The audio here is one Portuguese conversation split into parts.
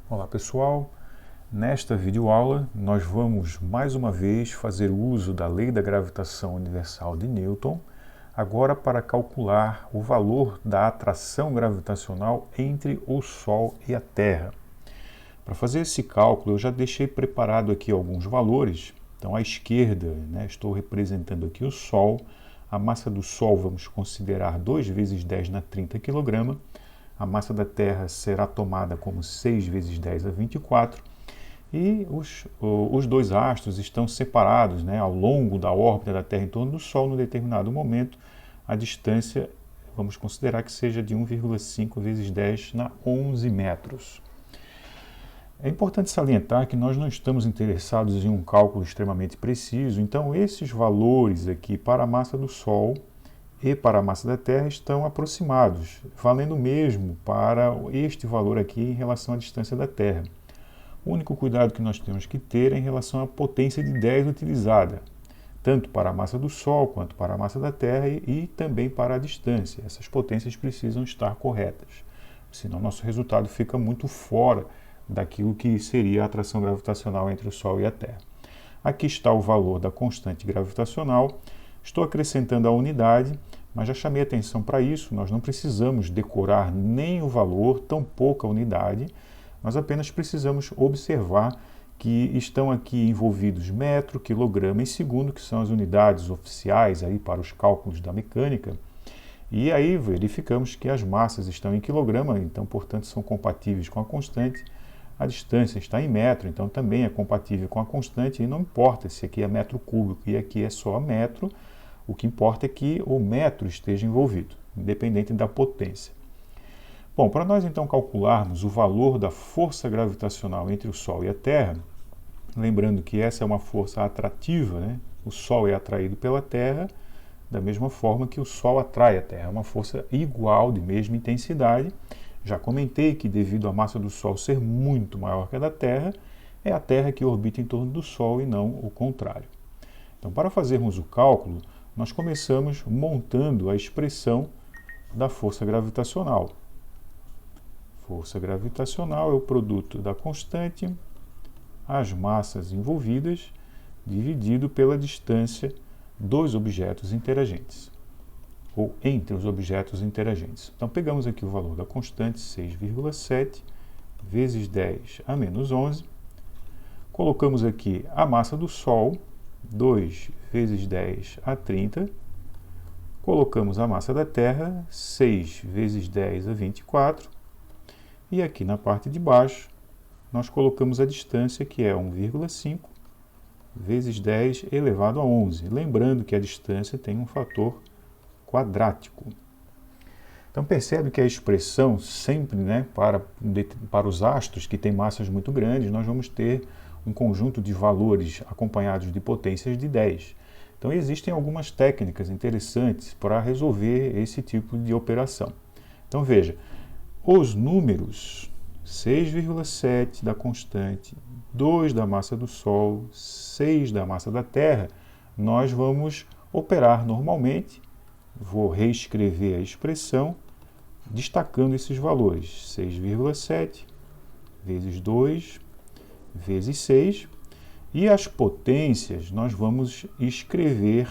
Olá pessoal, nesta videoaula nós vamos mais uma vez fazer uso da lei da gravitação universal de Newton, agora para calcular o valor da atração gravitacional entre o Sol e a Terra. Para fazer esse cálculo eu já deixei preparado aqui alguns valores. Então à esquerda, estou representando aqui o Sol, a massa do Sol vamos considerar 2 vezes 10 na 30 kg, a massa da Terra será tomada como 6 vezes 10 a 24, e os dois astros estão separados ao longo da órbita da Terra em torno do Sol. Num determinado momento, a distância, vamos considerar que seja de 1,5 vezes 10 na 11 metros. É importante salientar que nós não estamos interessados em um cálculo extremamente preciso, então esses valores aqui para a massa do Sol e para a massa da Terra estão aproximados, valendo o mesmo para este valor aqui em relação à distância da Terra. O único cuidado que nós temos que ter é em relação à potência de 10 utilizada, tanto para a massa do Sol quanto para a massa da Terra e também para a distância. Essas potências precisam estar corretas, senão nosso resultado fica muito fora daquilo que seria a atração gravitacional entre o Sol e a Terra. Aqui está o valor da constante gravitacional. Estou acrescentando a unidade, mas já chamei atenção para isso. Nós não precisamos decorar nem o valor, tão pouca unidade. Nós apenas precisamos observar que estão aqui envolvidos metro, quilograma e segundo, que são as unidades oficiais aí para os cálculos da mecânica. E aí verificamos que as massas estão em quilograma, então, portanto, são compatíveis com a constante. A distância está em metro, então também é compatível com a constante, e não importa se aqui é metro cúbico e aqui é só metro, o que importa é que o metro esteja envolvido, independente da potência. Bom, para nós então calcularmos o valor da força gravitacional entre o Sol e a Terra, lembrando que essa é uma força atrativa, o Sol é atraído pela Terra, da mesma forma que o Sol atrai a Terra, é uma força igual, de mesma intensidade. Já comentei que devido à massa do Sol ser muito maior que a da Terra, é a Terra que orbita em torno do Sol e não o contrário. Então, para fazermos o cálculo, nós começamos montando a expressão da força gravitacional. Força gravitacional é o produto da constante, as massas envolvidas, dividido pela distância dos objetos interagentes, ou entre os objetos interagentes. Então, pegamos aqui o valor da constante, 6,7 vezes 10 a menos 11. Colocamos aqui a massa do Sol, 2 vezes 10 a 30. Colocamos a massa da Terra, 6 vezes 10 a 24. E aqui na parte de baixo, nós colocamos a distância, que é 1,5 vezes 10 elevado a 11. Lembrando que a distância tem um fator quadrático. Então percebe que a expressão sempre, para os astros que têm massas muito grandes, nós vamos ter um conjunto de valores acompanhados de potências de 10. Então existem algumas técnicas interessantes para resolver esse tipo de operação. Então veja, os números 6,7 da constante, 2 da massa do Sol, 6 da massa da Terra, nós vamos operar normalmente. Vou reescrever a expressão destacando esses valores, 6,7 vezes 2 vezes 6, e as potências nós vamos escrever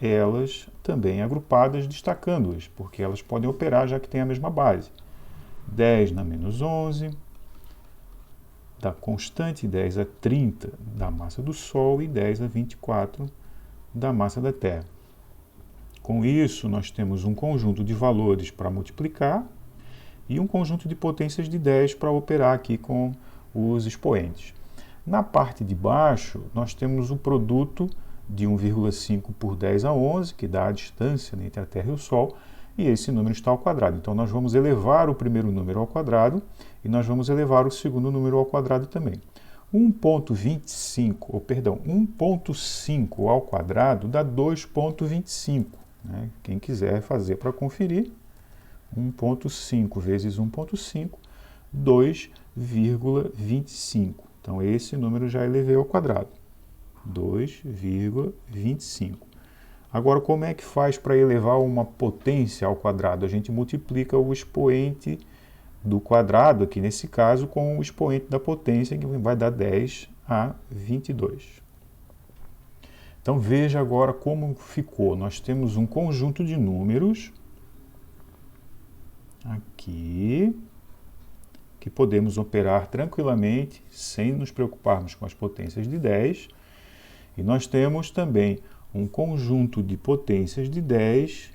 elas também agrupadas, destacando-as, porque elas podem operar já que tem a mesma base. 10 na menos 11, da constante 10 a 30 da massa do Sol e 10 a 24 da massa da Terra. Com isso, nós temos um conjunto de valores para multiplicar e um conjunto de potências de 10 para operar aqui com os expoentes. Na parte de baixo, nós temos o produto de 1,5 por 10 a 11, que dá a distância entre a Terra e o Sol, e esse número está ao quadrado. Então, nós vamos elevar o primeiro número ao quadrado e nós vamos elevar o segundo número ao quadrado também. 1,5 ao quadrado dá 2,25. Quem quiser fazer para conferir, 1,5 vezes 1,5, 2,25. Então, esse número já elevei ao quadrado, 2,25. Agora, como é que faz para elevar uma potência ao quadrado? A gente multiplica o expoente do quadrado, aqui nesse caso, com o expoente da potência, que vai dar 10 a 22. Então, veja agora como ficou. Nós temos um conjunto de números aqui, que podemos operar tranquilamente, sem nos preocuparmos com as potências de 10. E nós temos também um conjunto de potências de 10,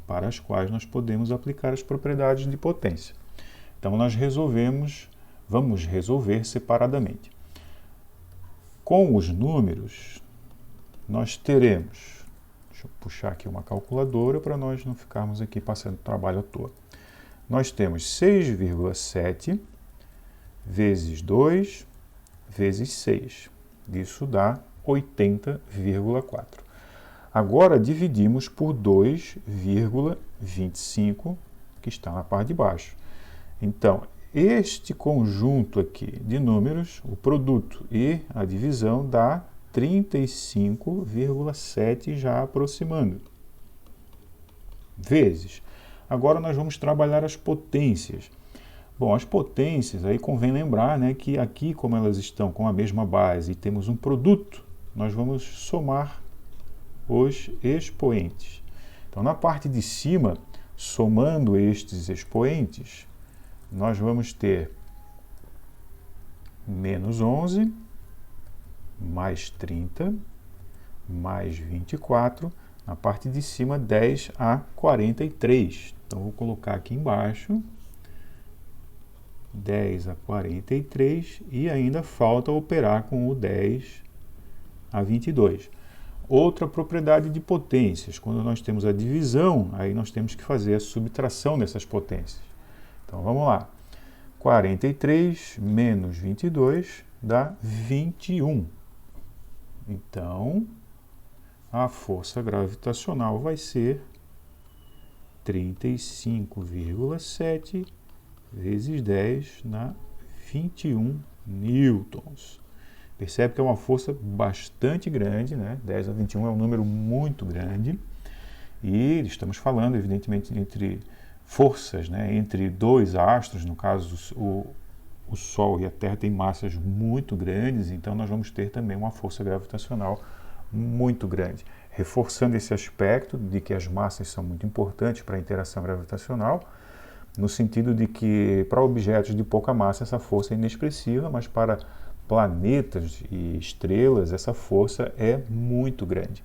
para as quais nós podemos aplicar as propriedades de potência. Então, vamos resolver separadamente. Com os números, nós teremos, deixa eu puxar aqui uma calculadora para nós não ficarmos aqui passando trabalho à toa. Nós temos 6,7 vezes 2 vezes 6. Isso dá 80,4. Agora dividimos por 2,25, que está na parte de baixo. Então, este conjunto aqui de números, o produto e a divisão, dá 35,7 já aproximando. Vezes. Agora nós vamos trabalhar as potências. Bom, as potências, aí convém lembrar, né, que aqui, como elas estão com a mesma base e temos um produto, nós vamos somar os expoentes. Então, na parte de cima, somando estes expoentes, nós vamos ter menos 11, mais 30, mais 24, na parte de cima 10 a 43. Então, vou colocar aqui embaixo 10 a 43 e ainda falta operar com o 10 a 22. Outra propriedade de potências, quando nós temos a divisão, aí nós temos que fazer a subtração dessas potências. Então, vamos lá. 43 menos 22 dá 21. Então, a força gravitacional vai ser 35,7 vezes 10 na 21 newtons. Percebe que é uma força bastante grande, né? 10 a 21 é um número muito grande. E estamos falando, evidentemente, entre forças, né? Entre dois astros, no caso o Sol e a Terra têm massas muito grandes, então nós vamos ter também uma força gravitacional muito grande. Reforçando esse aspecto de que as massas são muito importantes para a interação gravitacional, no sentido de que para objetos de pouca massa essa força é inexpressiva, mas para planetas e estrelas essa força é muito grande.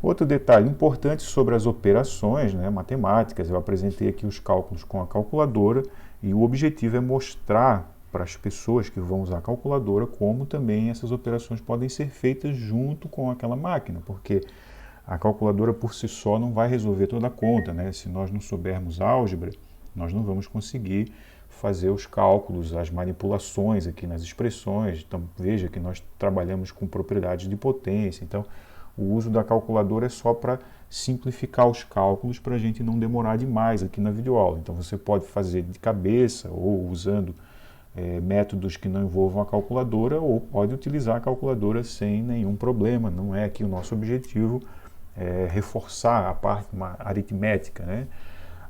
Outro detalhe importante sobre as operações, né, matemáticas, eu apresentei aqui os cálculos com a calculadora e o objetivo é mostrar para as pessoas que vão usar a calculadora como também essas operações podem ser feitas junto com aquela máquina, porque a calculadora por si só não vai resolver toda a conta, né? Se nós não soubermos álgebra, nós não vamos conseguir fazer os cálculos, as manipulações aqui nas expressões. Então, veja que nós trabalhamos com propriedades de potência. Então, o uso da calculadora é só para simplificar os cálculos para a gente não demorar demais aqui na videoaula. Então, você pode fazer de cabeça ou usando métodos que não envolvam a calculadora, ou pode utilizar a calculadora sem nenhum problema. Não é aqui o nosso objetivo reforçar a parte aritmética, né?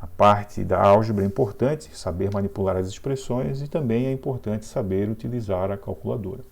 A parte da álgebra é importante, saber manipular as expressões, e também é importante saber utilizar a calculadora.